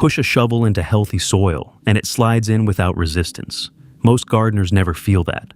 Push a shovel into healthy soil, and it slides in without resistance. Most gardeners never feel that.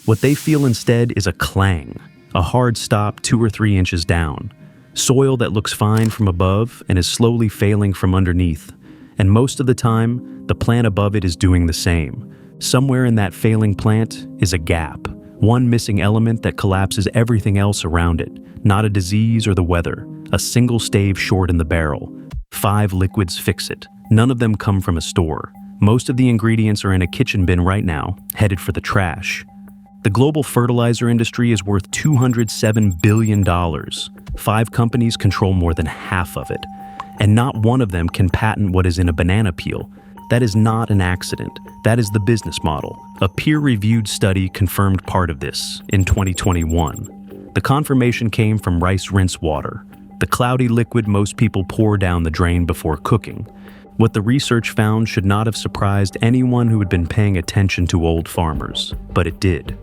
What they feel instead is a clang, a hard stop 2 or 3 inches down. Soil that looks fine from above and is slowly failing from underneath. And most of the time, the plant above it is doing the same. Somewhere in that failing plant is a gap, one missing element that collapses everything else around it. Not a disease or the weather, a single stave short in the barrel. 5 liquids fix it. None of them come from a store. Most of the ingredients are in a kitchen bin right now, headed for the trash. The global fertilizer industry is worth $207 billion. 5 companies control more than half of it. And not one of them can patent what is in a banana peel. That is not an accident. That is the business model. A peer-reviewed study confirmed part of this in 2021. The confirmation came from rice rinse water, the cloudy liquid most people pour down the drain before cooking. What the research found should not have surprised anyone who had been paying attention to old farmers, but it did.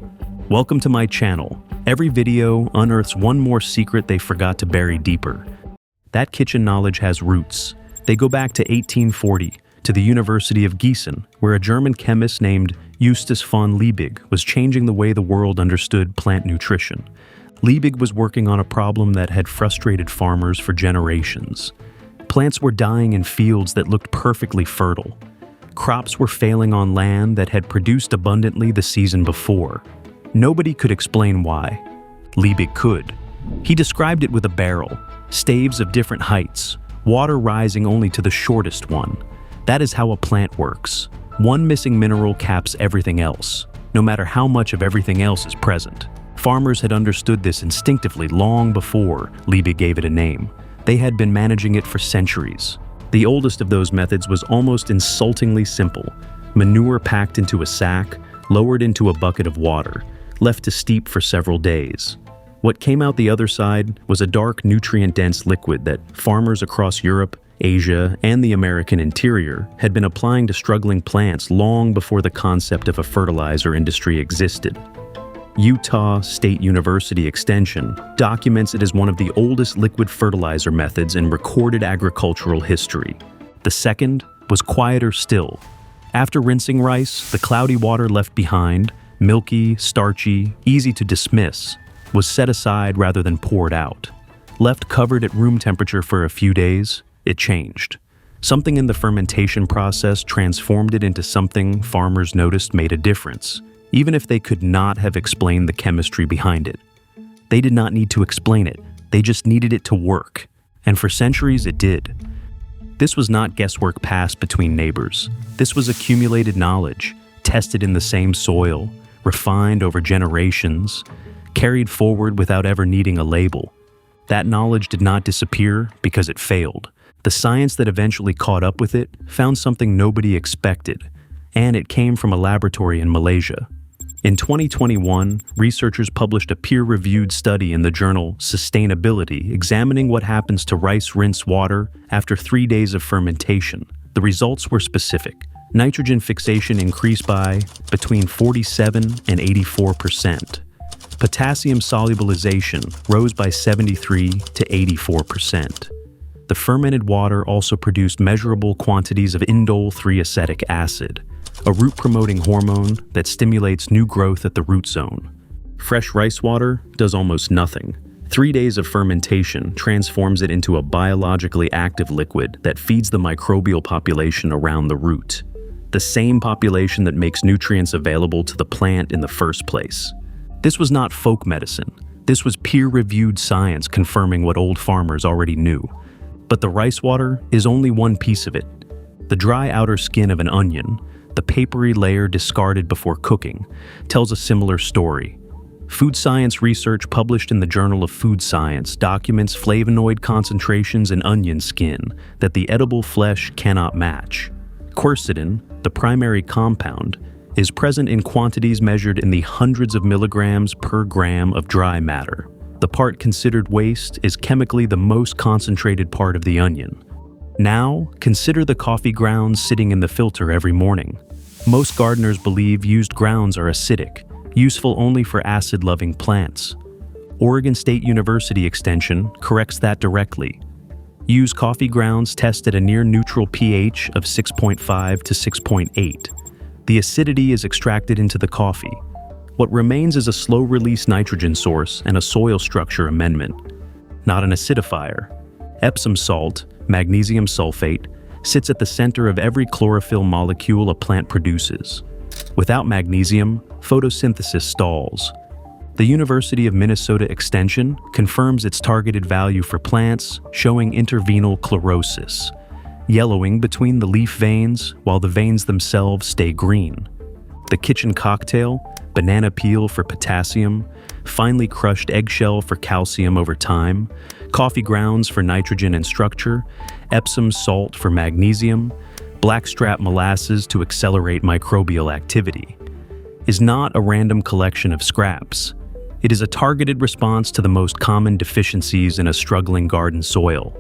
Welcome to my channel. Every video unearths one more secret they forgot to bury deeper. That kitchen knowledge has roots. They go back to 1840, to the University of Gießen, where a German chemist named Justus von Liebig was changing the way the world understood plant nutrition. Liebig was working on a problem that had frustrated farmers for generations. Plants were dying in fields that looked perfectly fertile. Crops were failing on land that had produced abundantly the season before. Nobody could explain why. Liebig could. He described it with a barrel, staves of different heights, water rising only to the shortest one. That is how a plant works. One missing mineral caps everything else, no matter how much of everything else is present. Farmers had understood this instinctively long before Liebig gave it a name. They had been managing it for centuries. The oldest of those methods was almost insultingly simple. Manure packed into a sack, lowered into a bucket of water, left to steep for several days. What came out the other side was a dark, nutrient-dense liquid that farmers across Europe, Asia, and the American interior had been applying to struggling plants long before the concept of a fertilizer industry existed. Utah State University Extension documents it as one of the oldest liquid fertilizer methods in recorded agricultural history. The second was quieter still. After rinsing rice, the cloudy water left behind, milky, starchy, easy to dismiss, was set aside rather than poured out. Left covered at room temperature for a few days, it changed. Something in the fermentation process transformed it into something farmers noticed made a difference, even if they could not have explained the chemistry behind it. They did not need to explain it, they just needed it to work. And for centuries it did. This was not guesswork passed between neighbors. This was accumulated knowledge, tested in the same soil, refined over generations, carried forward without ever needing a label. That knowledge did not disappear because it failed. The science that eventually caught up with it found something nobody expected, and it came from a laboratory in Malaysia. In 2021, researchers published a peer-reviewed study in the journal Sustainability examining what happens to rice rinse water after 3 days of fermentation. The results were specific. Nitrogen fixation increased by between 47 and 84%. Potassium solubilization rose by 73 to 84%. The fermented water also produced measurable quantities of indole-3 acetic acid, a root-promoting hormone that stimulates new growth at the root zone. Fresh rice water does almost nothing. 3 days of fermentation transforms it into a biologically active liquid that feeds the microbial population around the root, the same population that makes nutrients available to the plant in the first place. This was not folk medicine. This was peer-reviewed science confirming what old farmers already knew. But the rice water is only one piece of it. The dry outer skin of an onion, the papery layer discarded before cooking, tells a similar story. Food science research published in the Journal of Food Science documents flavonoid concentrations in onion skin that the edible flesh cannot match. Quercetin, the primary compound, is present in quantities measured in the hundreds of milligrams per gram of dry matter. The part considered waste is chemically the most concentrated part of the onion. Now, consider the coffee grounds sitting in the filter every morning. Most gardeners believe used grounds are acidic, useful only for acid-loving plants. Oregon State University Extension corrects that directly. Use coffee grounds tested a near neutral pH of 6.5 to 6.8. The acidity is extracted into the coffee. What remains is a slow-release nitrogen source and a soil structure amendment, not an acidifier. Epsom salt, magnesium sulfate, sits at the center of every chlorophyll molecule a plant produces. Without magnesium, photosynthesis stalls. The University of Minnesota Extension confirms its targeted value for plants, showing intervenal chlorosis, yellowing between the leaf veins while the veins themselves stay green. The kitchen cocktail, banana peel for potassium, finely crushed eggshell for calcium over time, coffee grounds for nitrogen and structure, Epsom salt for magnesium, blackstrap molasses to accelerate microbial activity, is not a random collection of scraps. It is a targeted response to the most common deficiencies in a struggling garden soil.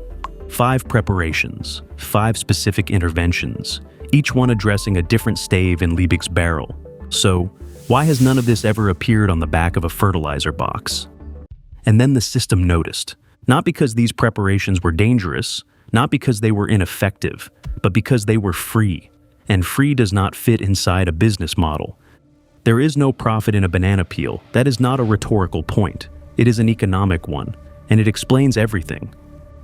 5 preparations, 5 specific interventions, each one addressing a different stave in Liebig's barrel. So, why has none of this ever appeared on the back of a fertilizer box? And then the system noticed, not because these preparations were dangerous, not because they were ineffective, but because they were free. And free does not fit inside a business model. There is no profit in a banana peel. That is not a rhetorical point. It is an economic one, and it explains everything.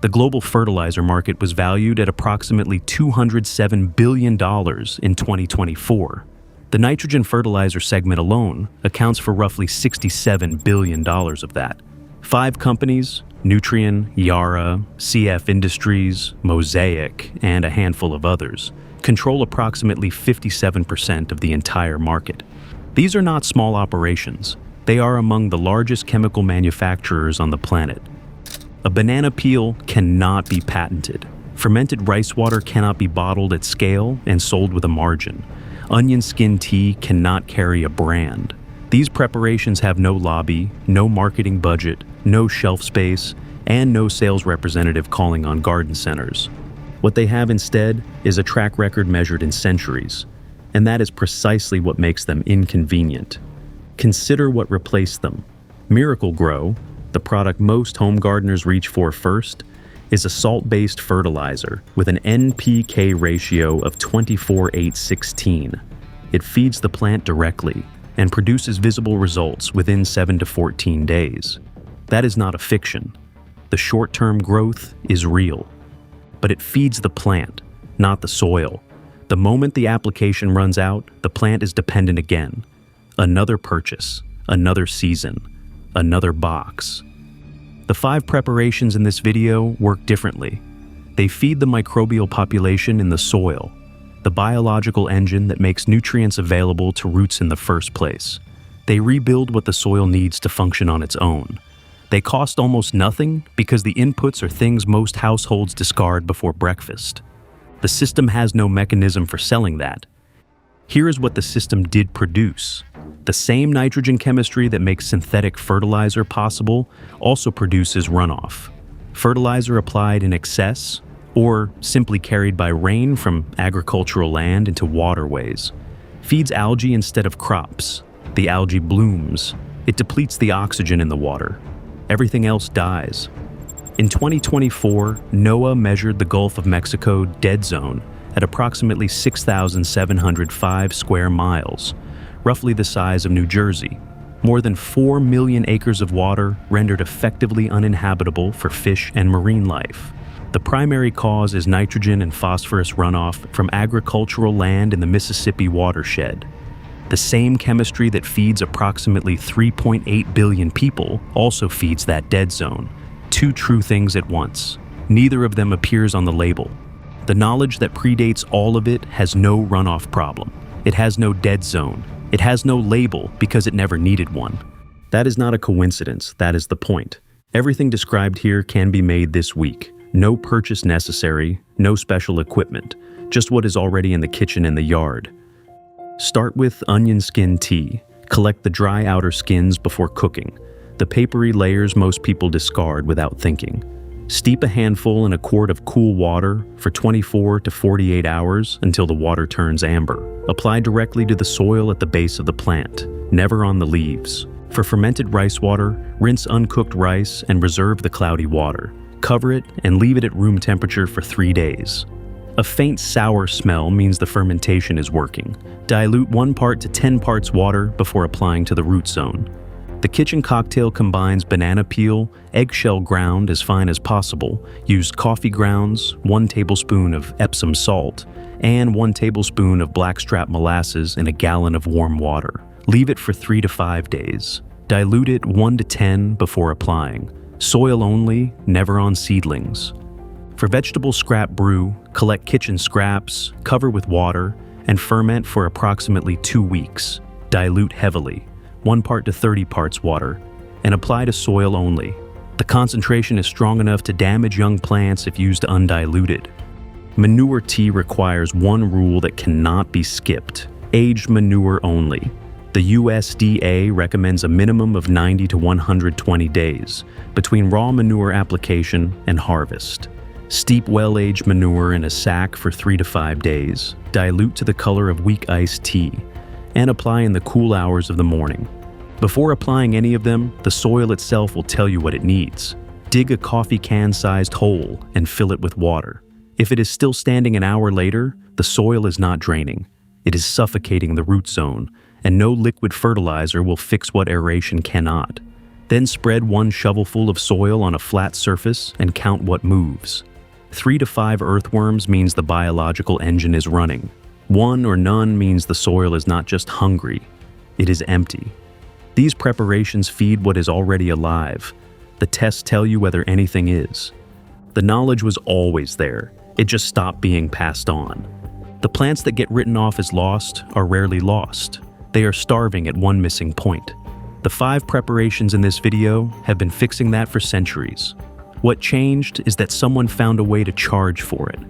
The global fertilizer market was valued at approximately $207 billion in 2024. The nitrogen fertilizer segment alone accounts for roughly $67 billion of that. 5 companies, Nutrien, Yara, CF Industries, Mosaic, and a handful of others, control approximately 57% of the entire market. These are not small operations. They are among the largest chemical manufacturers on the planet. A banana peel cannot be patented. Fermented rice water cannot be bottled at scale and sold with a margin. Onion skin tea cannot carry a brand. These preparations have no lobby, no marketing budget, no shelf space, and no sales representative calling on garden centers. What they have instead is a track record measured in centuries. And that is precisely what makes them inconvenient. Consider what replaced them. Miracle-Gro, the product most home gardeners reach for first, is a salt-based fertilizer with an NPK ratio of 24:8:16. It feeds the plant directly and produces visible results within 7 to 14 days. That is not a fiction. The short-term growth is real. But it feeds the plant, not the soil. The moment the application runs out, the plant is dependent again. Another purchase, another season, another box. The 5 preparations in this video work differently. They feed the microbial population in the soil, the biological engine that makes nutrients available to roots in the first place. They rebuild what the soil needs to function on its own. They cost almost nothing because the inputs are things most households discard before breakfast. The system has no mechanism for selling that. Here is what the system did produce. The same nitrogen chemistry that makes synthetic fertilizer possible also produces runoff. Fertilizer applied in excess, or simply carried by rain from agricultural land into waterways, feeds algae instead of crops. The algae blooms. It depletes the oxygen in the water. Everything else dies. In 2024, NOAA measured the Gulf of Mexico dead zone at approximately 6,705 square miles, roughly the size of New Jersey. More than 4 million acres of water rendered effectively uninhabitable for fish and marine life. The primary cause is nitrogen and phosphorus runoff from agricultural land in the Mississippi watershed. The same chemistry that feeds approximately 3.8 billion people also feeds that dead zone. 2 true things at once. Neither of them appears on the label. The knowledge that predates all of it has no runoff problem. It has no dead zone. It has no label because it never needed one. That is not a coincidence. That is the point. Everything described here can be made this week. No purchase necessary, no special equipment, just what is already in the kitchen and the yard. Start with onion skin tea. Collect the dry outer skins before cooking. The papery layers most people discard without thinking. Steep a handful in a quart of cool water for 24 to 48 hours until the water turns amber. Apply directly to the soil at the base of the plant, never on the leaves. For fermented rice water, rinse uncooked rice and reserve the cloudy water. Cover it and leave it at room temperature for 3 days. A faint sour smell means the fermentation is working. Dilute 1 part to 10 parts water before applying to the root zone. The kitchen cocktail combines banana peel, eggshell ground as fine as possible, used coffee grounds, 1 tablespoon of Epsom salt, and 1 tablespoon of blackstrap molasses in a gallon of warm water. Leave it for 3 to 5 days. Dilute it 1 to 10 before applying. Soil only, never on seedlings. For vegetable scrap brew, collect kitchen scraps, cover with water, and ferment for approximately 2 weeks. Dilute heavily, 1 part to 30 parts water, and apply to soil only. The concentration is strong enough to damage young plants if used undiluted. Manure tea requires one rule that cannot be skipped: aged manure only. The USDA recommends a minimum of 90 to 120 days between raw manure application and harvest. Steep well-aged manure in a sack for 3 to 5 days, dilute to the color of weak iced tea, and apply in the cool hours of the morning. Before applying any of them, the soil itself will tell you what it needs. Dig a coffee can-sized hole and fill it with water. If it is still standing an hour later, the soil is not draining. It is suffocating the root zone, and no liquid fertilizer will fix what aeration cannot. Then spread 1 shovelful of soil on a flat surface and count what moves. 3 to 5 earthworms means the biological engine is running. 1 or none means the soil is not just hungry, it is empty. These preparations feed what is already alive. The tests tell you whether anything is. The knowledge was always there, it just stopped being passed on. The plants that get written off as lost are rarely lost. They are starving at one missing point. The 5 preparations in this video have been fixing that for centuries. What changed is that someone found a way to charge for it.